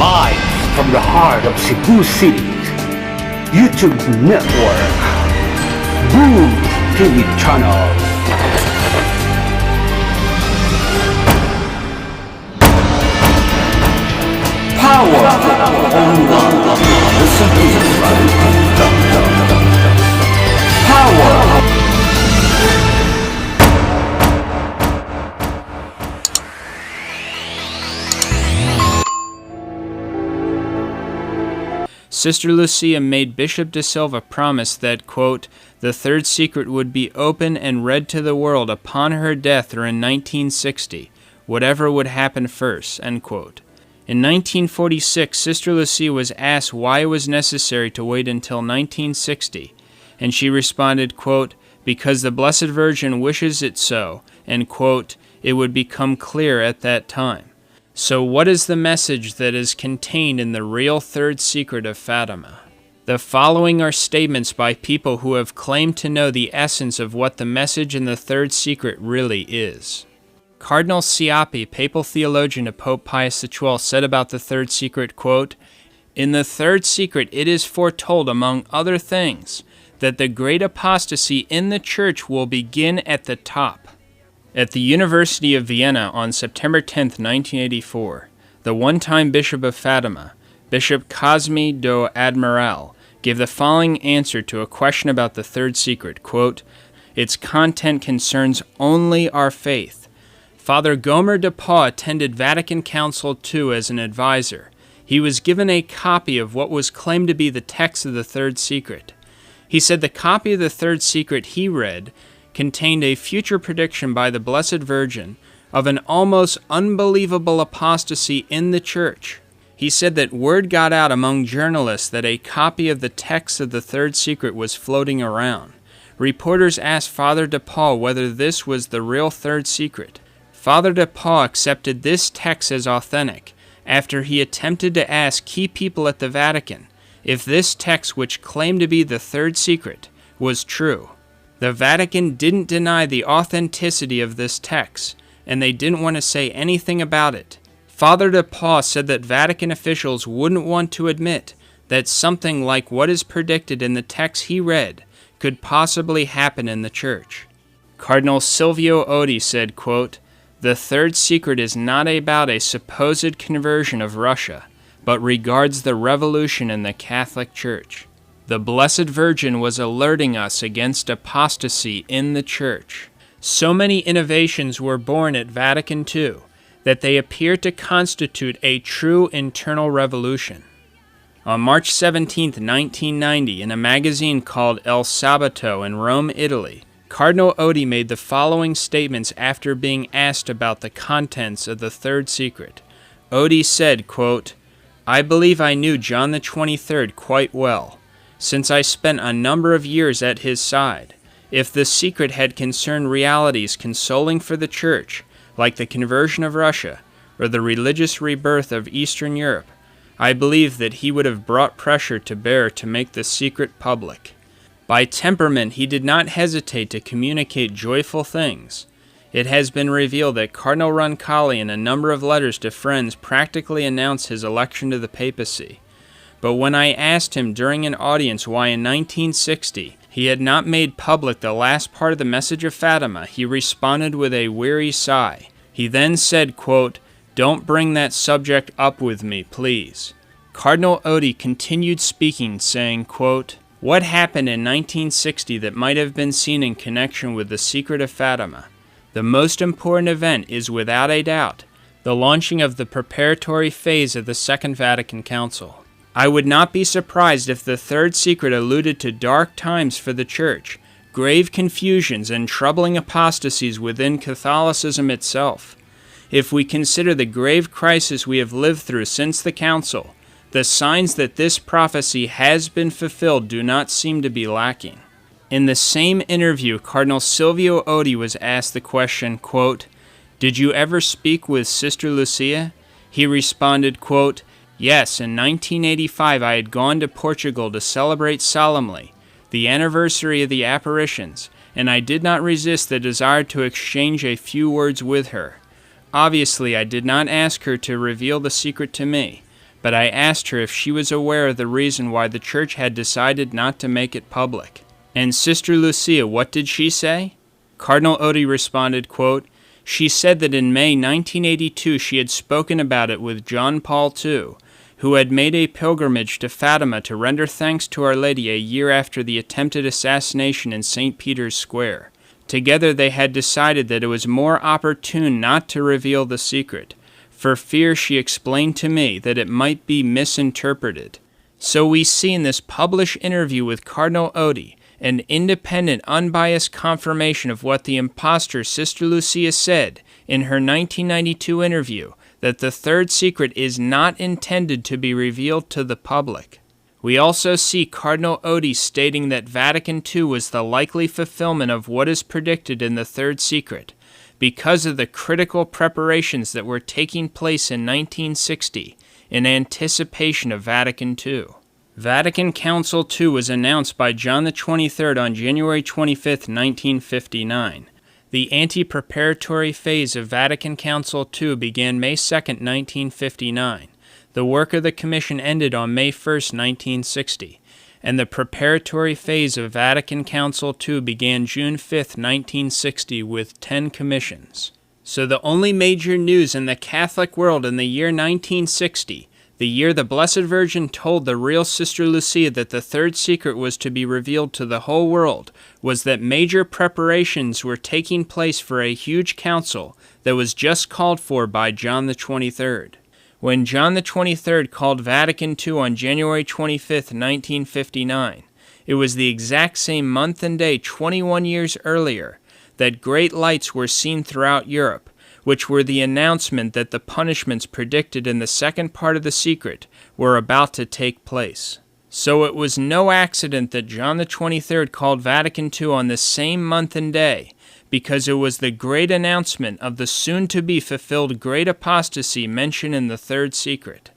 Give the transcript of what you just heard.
Live from the heart of Cebu City, YouTube Network, Boom TV Channel. Power on one. Listen to Power. Sister Lucia made Bishop de Silva promise that, quote, the third secret would be open and read to the world upon her death or in 1960, whatever would happen first, end quote. In 1946, Sister Lucia was asked why it was necessary to wait until 1960, and she responded, quote, because the Blessed Virgin wishes it so, and, quote, it would become clear at that time. So what is the message that is contained in the real third secret of Fatima? The following are statements by people who have claimed to know the essence of what the message in the third secret really is. Cardinal Sciappi, papal theologian of Pope Pius XII, said about the third secret, quote, in the third secret it is foretold, among other things, that the great apostasy in the Church will begin at the top. At the University of Vienna on September 10, 1984, the one-time Bishop of Fatima, Bishop Cosme do Admiral, gave the following answer to a question about the third secret, quote, its content concerns only our faith. Father Gomer de Pau attended Vatican Council II as an advisor. He was given a copy of what was claimed to be the text of the third secret. He said the copy of the third secret he read contained a future prediction by the Blessed Virgin of an almost unbelievable apostasy in the Church. He said that word got out among journalists that a copy of the text of the third secret was floating around. Reporters asked Father de Pau whether this was the real third secret. Father de Pau accepted this text as authentic after he attempted to ask key people at the Vatican if this text, which claimed to be the third secret, was true. The Vatican didn't deny the authenticity of this text, and they didn't want to say anything about it. Father de Pau said that Vatican officials wouldn't want to admit that something like what is predicted in the text he read could possibly happen in the Church. Cardinal Silvio Odi said, quote, the third secret is not about a supposed conversion of Russia, but regards the revolution in the Catholic Church. The Blessed Virgin was alerting us against apostasy in the Church. So many innovations were born at Vatican II that they appear to constitute a true internal revolution. On March 17, 1990, in a magazine called El Sabato in Rome, Italy, Cardinal Odi made the following statements after being asked about the contents of the third secret. Odi said, quote, I believe I knew John the 23rd quite well, since I spent a number of years at his side. If the secret had concerned realities consoling for the Church, like the conversion of Russia or the religious rebirth of Eastern Europe, I believe that he would have brought pressure to bear to make the secret public. By temperament, he did not hesitate to communicate joyful things. It has been revealed that Cardinal Roncalli, in a number of letters to friends, practically announced his election to the papacy. But when I asked him during an audience why in 1960 he had not made public the last part of the message of Fatima, he responded with a weary sigh. He then said, quote, don't bring that subject up with me, please. Cardinal Odi continued speaking, saying, quote, what happened in 1960 that might have been seen in connection with the secret of Fatima? The most important event is, without a doubt, the launching of the preparatory phase of the Second Vatican Council. I would not be surprised if the third secret alluded to dark times for the Church, grave confusions, and troubling apostasies within Catholicism itself. If we consider the grave crisis we have lived through since the Council, the signs that this prophecy has been fulfilled do not seem to be lacking. In the same interview, Cardinal Silvio Odi was asked the question, quote, did you ever speak with Sister Lucia? He responded, quote, yes, in 1985 I had gone to Portugal to celebrate solemnly the anniversary of the apparitions, and I did not resist the desire to exchange a few words with her. Obviously, I did not ask her to reveal the secret to me, but I asked her if she was aware of the reason why the church had decided not to make it public. And Sister Lucia, what did she say? Cardinal Odie responded, quote, "She said that in May 1982 she had spoken about it with John Paul II, who had made a pilgrimage to Fatima to render thanks to Our Lady a year after the attempted assassination in St. Peter's Square. Together they had decided that it was more opportune not to reveal the secret, for fear, she explained to me, that it might be misinterpreted." So we see in this published interview with Cardinal Odie an independent, unbiased confirmation of what the impostor Sister Lucia said in her 1992 interview, that the third secret is not intended to be revealed to the public. We also see Cardinal Odie stating that Vatican II was the likely fulfillment of what is predicted in the third secret, because of the critical preparations that were taking place in 1960 in anticipation of Vatican II. Vatican Council II was announced by John XXIII on January 25, 1959. The ante-preparatory phase of Vatican Council II began May 2, 1959. The work of the Commission ended on May 1, 1960, and the preparatory phase of Vatican Council II began June 5, 1960, with 10 commissions. So the only major news in the Catholic world in the year 1960, the year the Blessed Virgin told the real Sister Lucia that the third secret was to be revealed to the whole world, was that major preparations were taking place for a huge council that was just called for by John XXIII. When John XXIII called Vatican II on January 25, 1959, it was the exact same month and day 21 years earlier that great lights were seen throughout Europe, which were the announcement that the punishments predicted in the second part of the secret were about to take place. So it was no accident that John XXIII called Vatican II on this same month and day, because it was the great announcement of the soon-to-be-fulfilled great apostasy mentioned in the third secret.